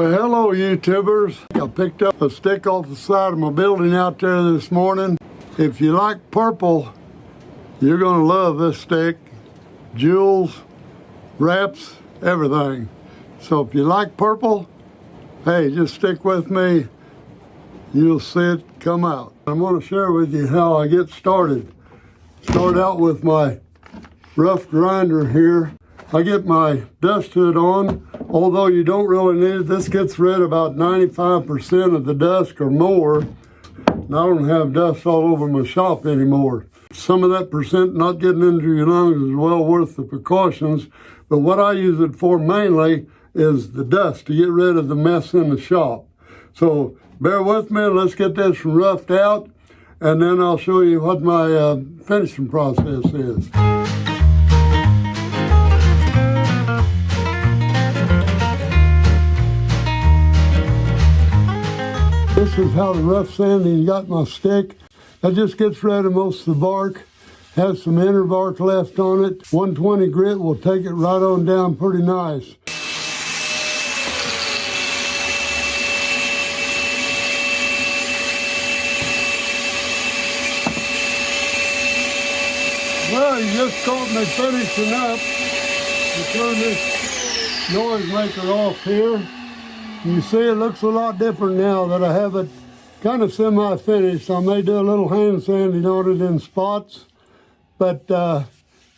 Well, hello YouTubers. I picked up a stick off the side of my building out there this morning. If you like purple, you're gonna love this stick. Jewels, wraps, everything. So if you like purple, hey, just stick with me. You'll see it come out. I'm gonna share with you how I get started. Start out with my rough grinder here. I get my dust hood on, although you don't really need it. This gets rid of about 95% of the dust or more. And I don't have dust all over my shop anymore. Some of that percent not getting into your lungs is well worth the precautions, but what I use it for mainly is the dust, to get rid of the mess in the shop. So bear with me, let's get this roughed out, and then I'll show you what my finishing process is. This is how the rough sanding got my stick. That just gets rid of most of the bark. Has some inner bark left on it. 120 grit will take it right on down pretty nice. Well, you just caught me finishing up. You turn this noise maker off here. You see it looks a lot different now that I have it kind of semi-finished. I may do a little hand sanding on it in spots, but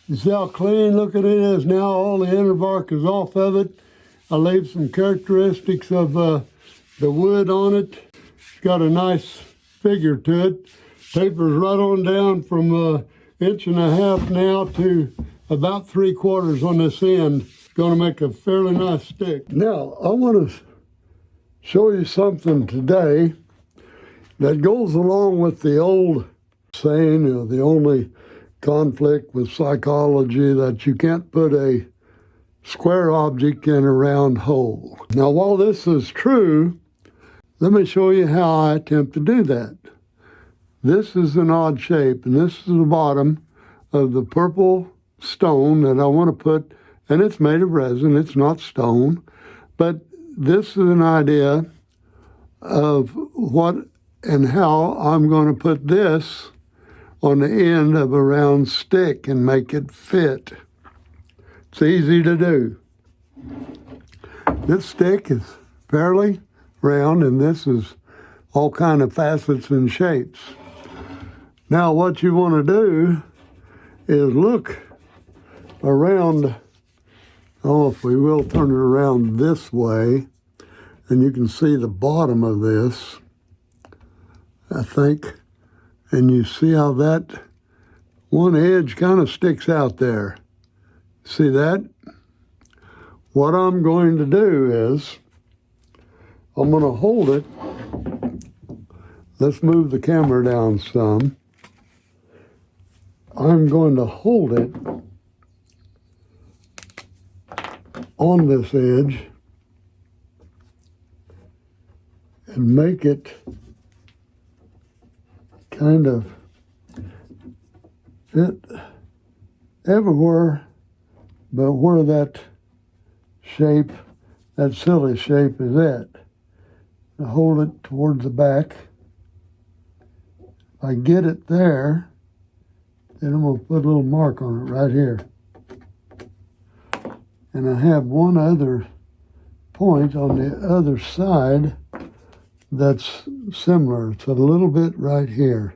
you see how clean looking it is now. All the inner bark is off of it. I leave some characteristics of the wood on it. It's got a nice figure to it. Tapers right on down from 1.5 inches now to about 3/4 on this end. It's going to make a fairly nice stick. Now, I want to show you something today that goes along with the old saying, the only conflict with psychology that you can't put a square object in a round hole. Now, while this is true, let me show you how I attempt to do that. This is an odd shape, and this is the bottom of the purple stone that I want to put, and it's made of resin, it's not stone, but this is an idea of what and how I'm going to put this on the end of a round stick and make it fit. It's easy to do. This stick is fairly round, and this is all kind of facets and shapes. Now what you want to do is look around. Oh, if we will turn it around this way, and you can see the bottom of this, I think, and you see how that one edge kind of sticks out there. See that? What I'm going to do is, I'm going to hold it. Let's move the camera down some. I'm going to hold it on this edge and make it kind of fit everywhere but where that shape, that silly shape is at. I hold it towards the back. If I get it there, then I'm going to put a little mark on it right here. And I have one other point on the other side that's similar. It's a little bit right here.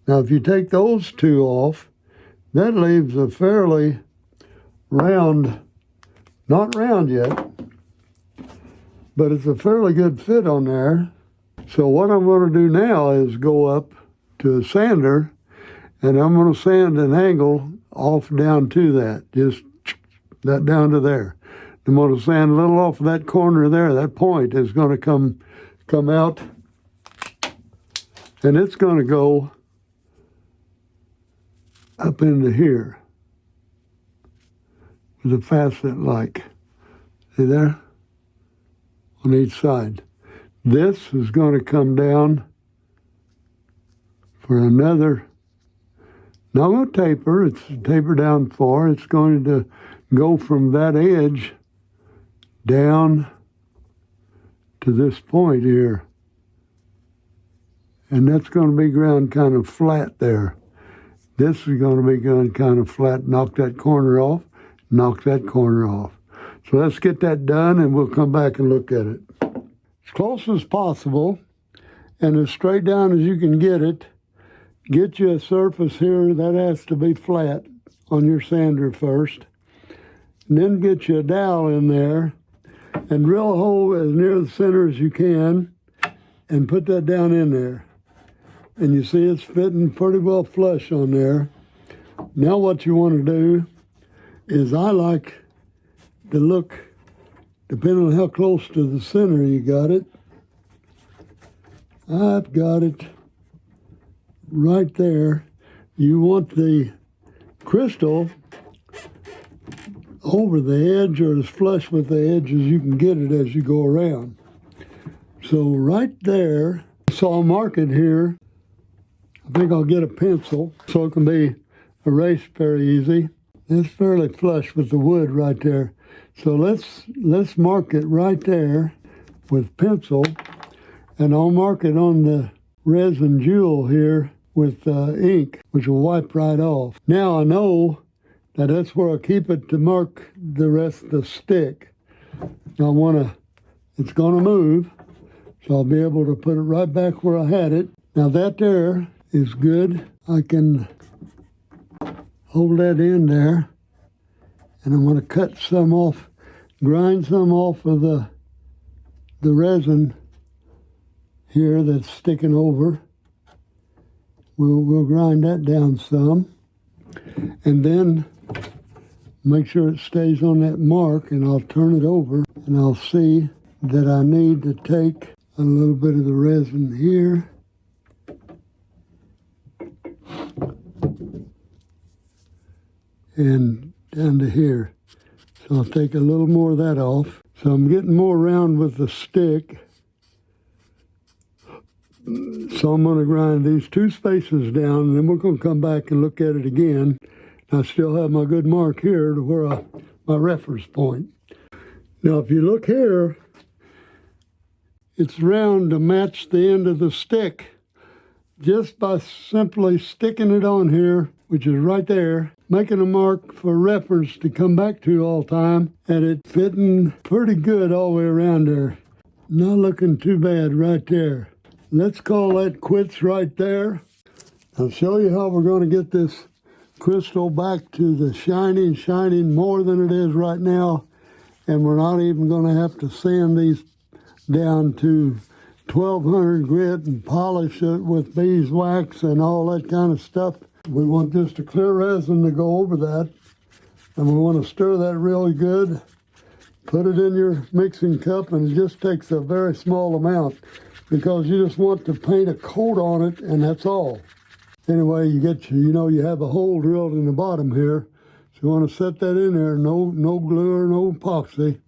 Now, if you take those two off, that leaves a fairly round, not round yet, but it's a fairly good fit on there. So what I'm going to do now is go up to a sander, and I'm going to sand an angle off down to that, just that down to there. I'm going to sand a little off of that corner there. That point is going to come out, and it's going to go up into here with a facet like. See there? On each side. This is going to come down for another, not going to taper, it's taper down far. It's going to go from that edge down to this point here. And that's going to be ground kind of flat there. This is going to be ground kind of flat. Knock that corner off, knock that corner off. So let's get that done and we'll come back and look at it. As close as possible and as straight down as you can get it. Get you a surface here that has to be flat on your sander first. And then get you a dowel in there and drill a hole as near the center as you can and put that down in there. And you see it's fitting pretty well flush on there. Now what you want to do is I like to look, depending on how close to the center you got it. I've got it right there. You want the crystal over the edge or as flush with the edge as you can get it as you go around. So right there, so I'll mark it here. I think I'll get a pencil so it can be erased very easy. It's fairly flush with the wood right there. So let's mark it right there with pencil, and I'll mark it on the resin jewel here with ink, which will wipe right off. Now I know that that's where I'll keep it to mark the rest of the stick. Now it's gonna move, so I'll be able to put it right back where I had it. Now that there is good. I can hold that in there, and I'm going to cut some off, grind some off of the resin here that's sticking over. We'll grind that down some, and then make sure it stays on that mark, and I'll turn it over, and I'll see that I need to take a little bit of the resin here and down to here. So I'll take a little more of that off. So I'm getting more round with the stick. So I'm going to grind these two spaces down, and then we're going to come back and look at it again. I still have my good mark here to where my reference point. Now if you look here, it's round to match the end of the stick. Just by simply sticking it on here, which is right there, making a mark for reference to come back to all time, and it fitting pretty good all the way around there. Not looking too bad right there. Let's call that quits right there. I'll show you how we're going to get this crystal back to the shining more than it is right now, and we're not even going to have to sand these down to 1200 grit and polish it with beeswax and all that kind of stuff. We want just a clear resin to go over that, and we want to stir that really good. Put it in your mixing cup, and it just takes a very small amount because you just want to paint a coat on it, and that's all. Anyway, you have a hole drilled in the bottom here, so you want to set that in there. No glue or no epoxy.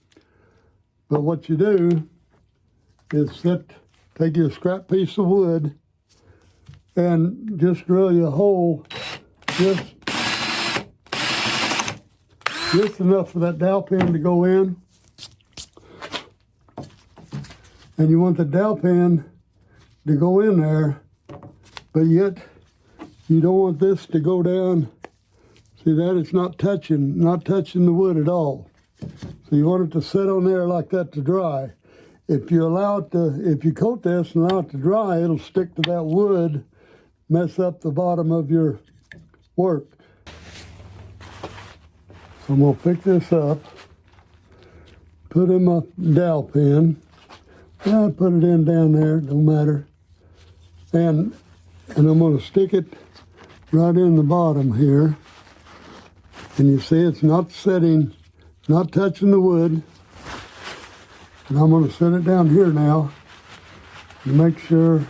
But what you do is take you a scrap piece of wood and just drill you a hole just enough for that dowel pin to go in. And you want the dowel pin to go in there, but yet you don't want this to go down. See that? It's not touching the wood at all. So you want it to sit on there like that to dry. If you coat this and allow it to dry, it'll stick to that wood, mess up the bottom of your work. So I'm going to pick this up, put in my dowel pin. I put it in down there, don't matter. And I'm going to stick it right in the bottom here. And you see it's not setting, not touching the wood. And I'm going to set it down here now to make sure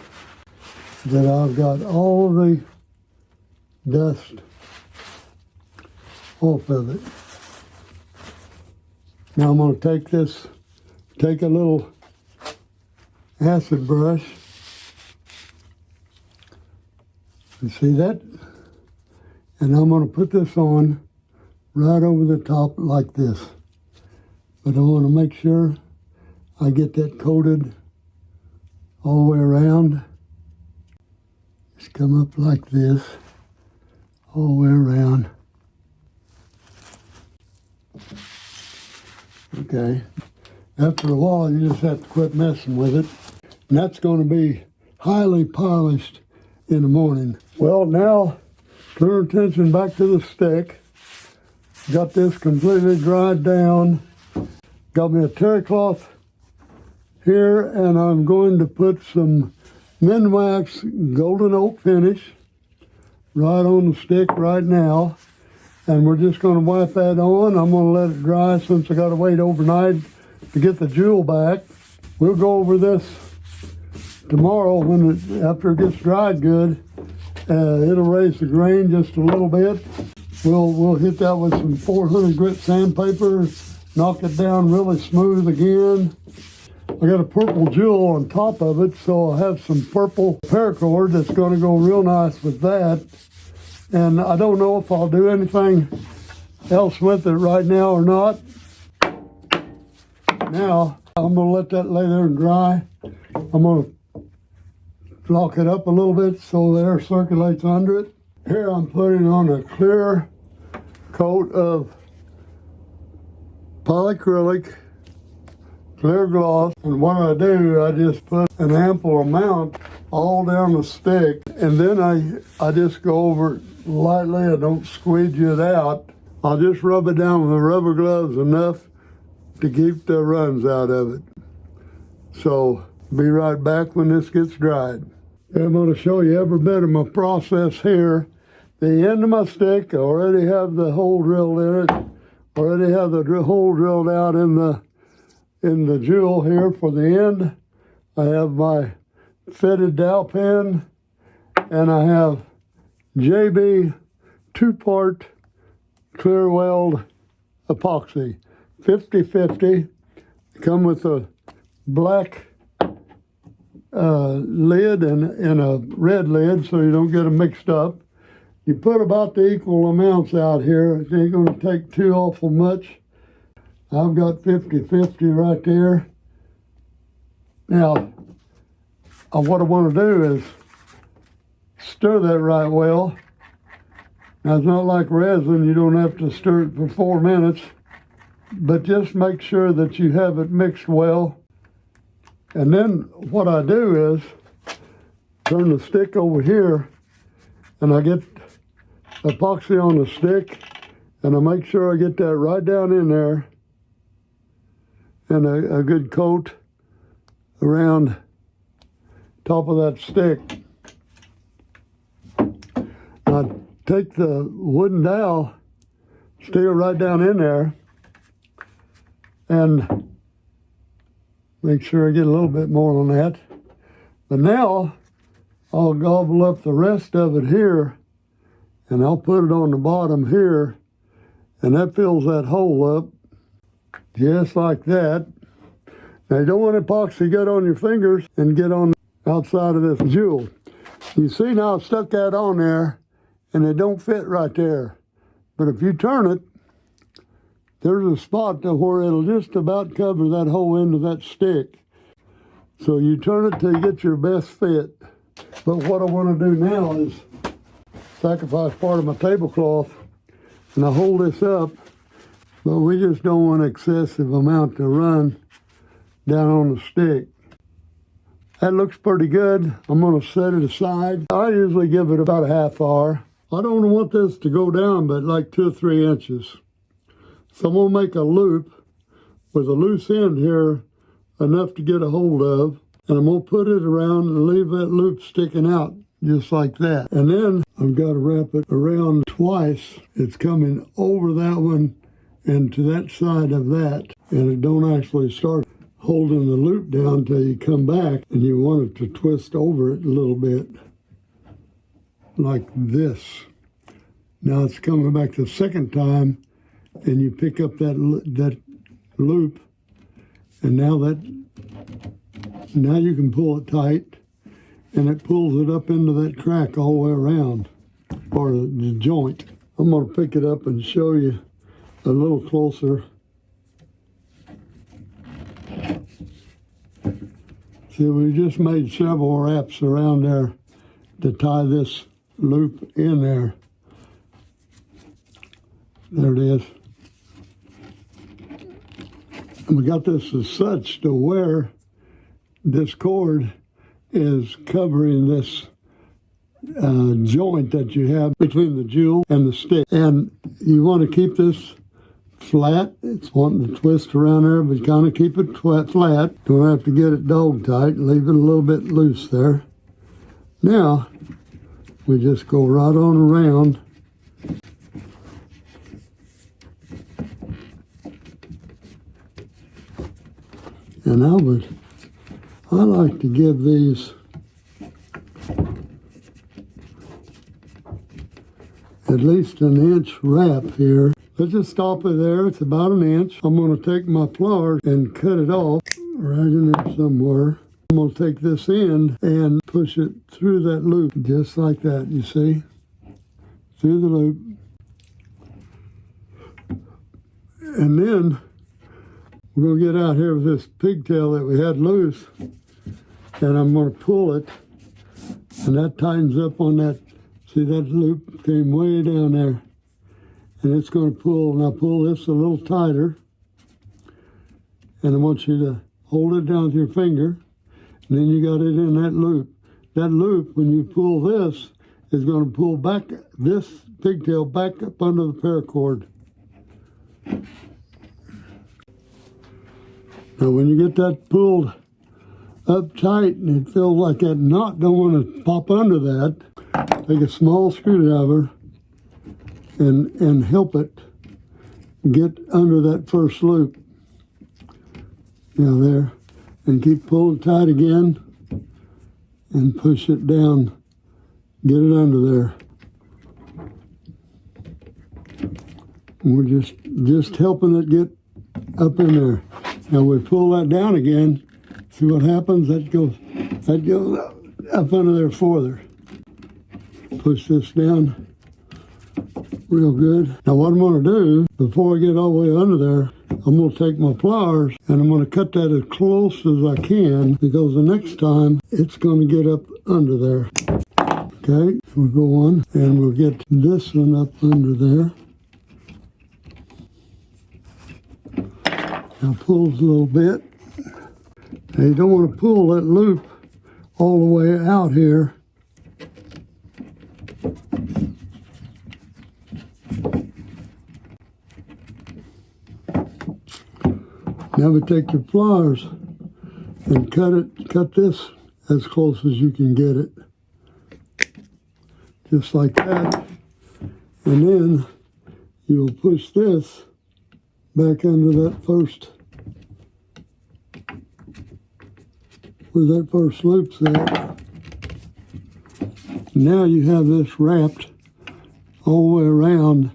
that I've got all of the dust off of it. Now I'm going to take a little acid brush. You see that? And I'm going to put this on right over the top like this. but I want to make sure I get that coated all the way around. Just come up like this, all the way around. Okay. After a while, you just have to quit messing with it. And that's going to be highly polished in the morning. Well, now turn our attention back to the stick. Got this completely dried down. Got me a terry cloth here, and I'm going to put some Minwax golden oak finish right on the stick right now. And we're just going to wipe that on. I'm going to let it dry since I got to wait overnight to get the jewel back. We'll go over this tomorrow after it gets dried good. It'll raise the grain just a little bit. We'll hit that with some 400 grit sandpaper, knock it down really smooth again. I got a purple jewel on top of it, so I'll have some purple paracord that's going to go real nice with that. And I don't know if I'll do anything else with it right now or not. Now, I'm going to let that lay there and dry. I'm going to lock it up a little bit so the air circulates under it. Here I'm putting on a clear coat of polyacrylic clear gloss, and what I do, I just put an ample amount all down the stick, and then I just go over it lightly. I don't squeegee it out. I'll just rub it down with the rubber gloves enough to keep the runs out of it. So be right back when this gets dried. I'm going to show you every bit of my process here. The end of my stick, I already have the hole drilled in it. Already have the hole drilled out in the jewel here for the end. I have my fitted dowel pin, and I have JB 2-part clear weld epoxy, 50-50. Come with a black lid and a red lid so you don't get them mixed up. You put about the equal amounts out here. It ain't going to take too awful much. I've got 50-50 right there. Now, what I want to do is stir that right well. Now, it's not like resin. You don't have to stir it for 4 minutes, but just make sure that you have it mixed well. And then what I do is turn the stick over here, and I get epoxy on the stick, and I make sure I get that right down in there, and a good coat around top of that stick. I take the wooden dowel, stick it right down in there, and make sure I get a little bit more on that. But now I'll gobble up the rest of it here, and I'll put it on the bottom here, and that fills that hole up just like that. Now you don't want epoxy to get on your fingers and get on the outside of this jewel. You see now I've stuck that on there, and it don't fit right there. But if you turn it, there's a spot to where it'll just about cover that whole end of that stick. So you turn it till you get your best fit. But what I want to do now is sacrifice part of my tablecloth, and I hold this up, but we just don't want excessive amount to run down on the stick. That looks pretty good. I'm going to set it aside. I usually give it about a half hour. I don't want this to go down but like 2 or 3 inches. So I'm going to make a loop with a loose end here, enough to get a hold of, and I'm going to put it around and leave that loop sticking out just like that. And then I've got to wrap it around twice. It's coming over that one and to that side of that, and it don't actually start holding the loop down until you come back, and you want it to twist over it a little bit like this. Now it's coming back the second time, and you pick up that loop, and now you can pull it tight, and it pulls it up into that crack all the way around, or the joint. I'm going to pick it up and show you a little closer. See, we just made several wraps around there to tie this loop in there. There it is. And we got this as such to where this cord is covering this joint that you have between the jewel and the stick. And you want to keep this flat. It's wanting to twist around there, but kind of keep it flat. Don't have to get it dog tight. Leave it a little bit loose there. Now, we just go right on around. And I like to give these at least an inch wrap here. Let's just stop it there. It's about an inch. I'm going to take my pliers and cut it off right in there somewhere. I'm going to take this end and push it through that loop, just like that, you see? Through the loop. And then we're going to get out here with this pigtail that we had loose, and I'm going to pull it, and that tightens up on that. See, that loop came way down there, and it's going to pull. And I pull this a little tighter, and I want you to hold it down with your finger, and then you got it in that loop. That loop, when you pull this, is going to pull back this pigtail back up under the paracord. Now, when you get that pulled up tight and it feels like that knot don't want to pop under that, take a small screwdriver and help it get under that first loop. Now there, and keep pulling tight again and push it down. Get it under there. And we're just helping it get up in there. Now we pull that down again. See what happens? That goes up under there further. Push this down real good. Now what I'm going to do, before I get all the way under there, I'm going to take my pliers and I'm going to cut that as close as I can, because the next time it's going to get up under there. Okay, we'll go on and we'll get this one up under there. Now pulls a little bit. Now you don't want to pull that loop all the way out here. Now we take your pliers and cut this as close as you can get it. Just like that. And then you'll push this back under that first, where that first loop's at. Now you have this wrapped all the way around.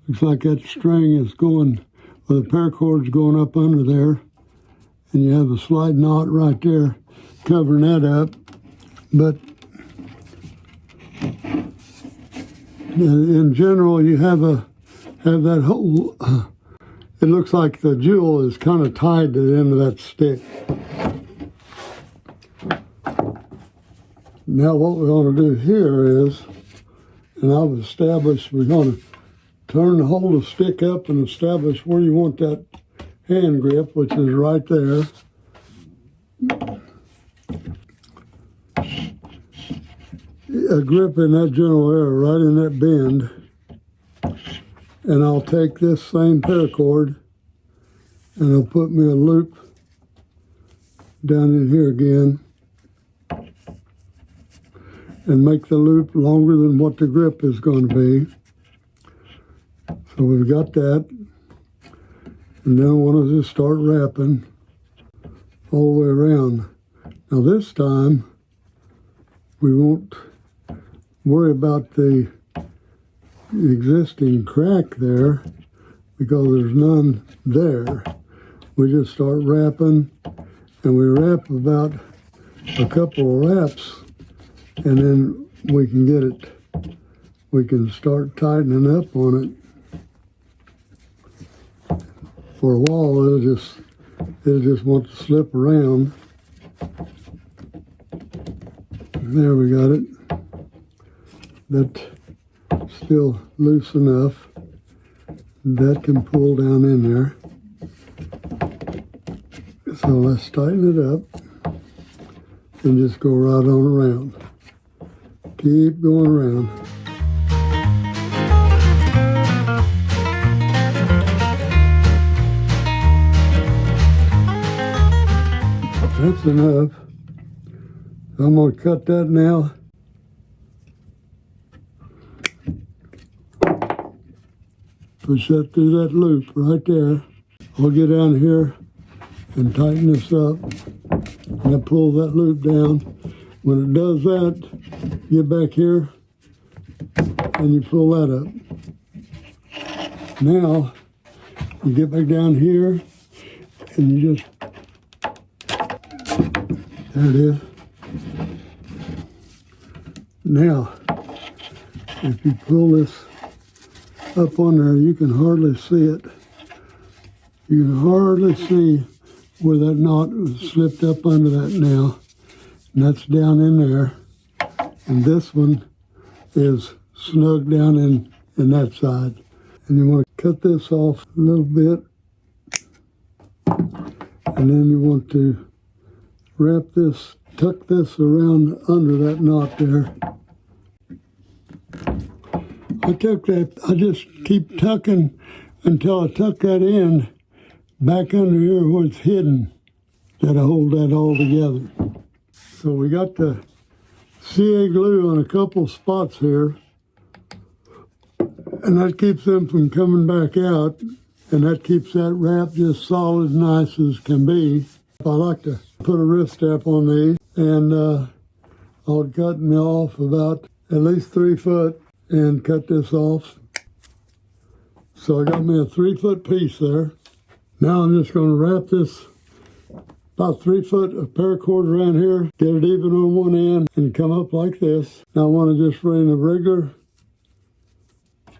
Looks like that string is going, or the paracord's going up under there. And you have a slide knot right there covering that up. But in general, you have that whole, it looks like the jewel is kind of tied to the end of that stick. Now what we're going to do here is, and I've established, we're going to turn the whole stick up and establish where you want that hand grip, which is right there. A grip in that general area, right in that bend. And I'll take this same paracord and I'll put me a loop down in here again and make the loop longer than what the grip is going to be. So we've got that. And then I want to just start wrapping all the way around. Now this time we won't worry about the existing crack there because there's none there. We just start wrapping, and we wrap about a couple of wraps, and then we can get it, we can start tightening up on it. For a while it'll just want to slip around, There we got it. That's still loose enough. That can pull down in there. So let's tighten it up and just go right on around. Keep going around. That's enough. I'm going to cut that now. Push that through that loop right there. I'll get down here and tighten this up. And I pull that loop down. When it does that, get back here and you pull that up. Now, you get back down here and you just, there it is. Now, if you pull this up on there, you can hardly see it. You can hardly see where that knot was slipped up under that now. And that's down in there. And this one is snug down in that side. And you want to cut this off a little bit. And then you want to wrap this, tuck this around under that knot there. I just keep tucking until I tuck that end back under here where it's hidden. Gotta hold that all together. So we got the CA glue on a couple spots here, and that keeps them from coming back out, and that keeps that wrap just solid, nice as can be. I like to put a wrist strap on these, and I'll cut me off about at least 3 foot and cut this off. So I got me a 3 foot piece there. Now I'm just going to wrap this about 3 foot of paracord around here, get it even on one end, and come up like this. Now I want to just run a regular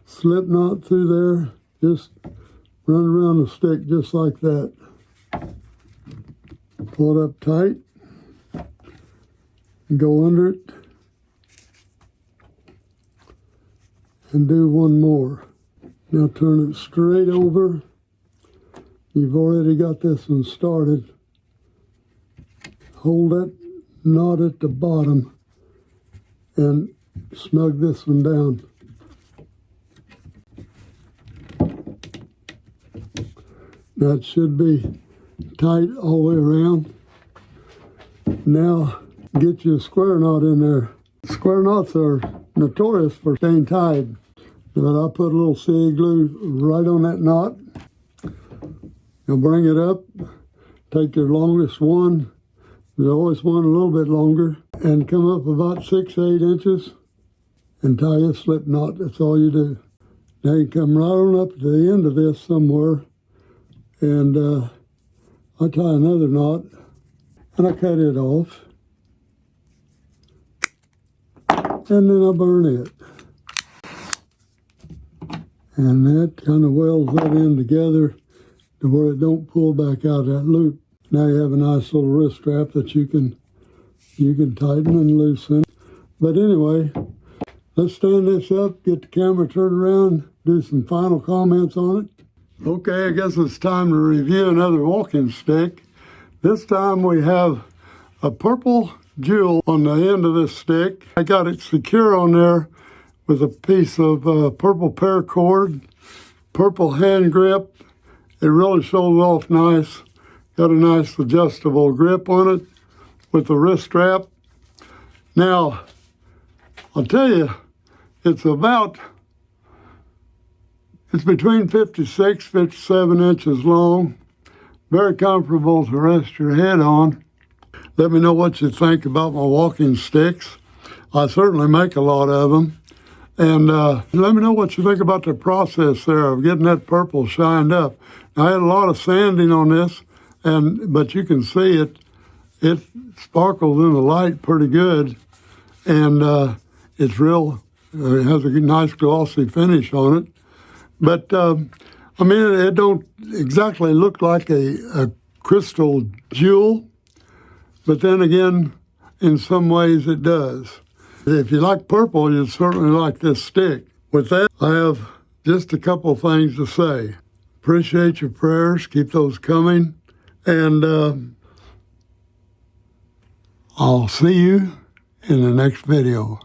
slip knot through there, just run around the stick just like that. Pull it up tight, and go under it, and do one more. Now turn it straight over. You've already got this one started. Hold that knot at the bottom and snug this one down. That should be tight all the way around. Now get your square knot in there. Square knots are notorious for staying tight, but I'll put a little CA glue right on that knot. You'll bring it up, take your longest one, there's always one a little bit longer, and come up about 6 to 8 inches and tie a slip knot. That's all you do. Now you come right on up to the end of this somewhere, and I tie another knot and I cut it off, and then I burn it. And that kind of welds that in together to where it don't pull back out of that loop. Now you have a nice little wrist strap that you can tighten and loosen. But anyway, let's stand this up, get the camera turned around, do some final comments on it. Okay, I guess it's time to review another walking stick. This time we have a purple jewel on the end of this stick. I got it secure on there with a piece of purple paracord, purple hand grip. It really shows off nice. Got a nice adjustable grip on it with the wrist strap. Now, I'll tell you, it's between 56, 57 inches long. Very comfortable to rest your head on. Let me know what you think about my walking sticks. I certainly make a lot of them. And let me know what you think about the process there of getting that purple shined up. Now, I had a lot of sanding on this, but you can see it sparkles in the light pretty good, and it's real. It has a nice glossy finish on it. But I mean, it don't exactly look like a crystal jewel, but then again, in some ways it does. If you like purple, you'll certainly like this stick. With that, I have just a couple things to say. Appreciate your prayers. Keep those coming. And I'll see you in the next video.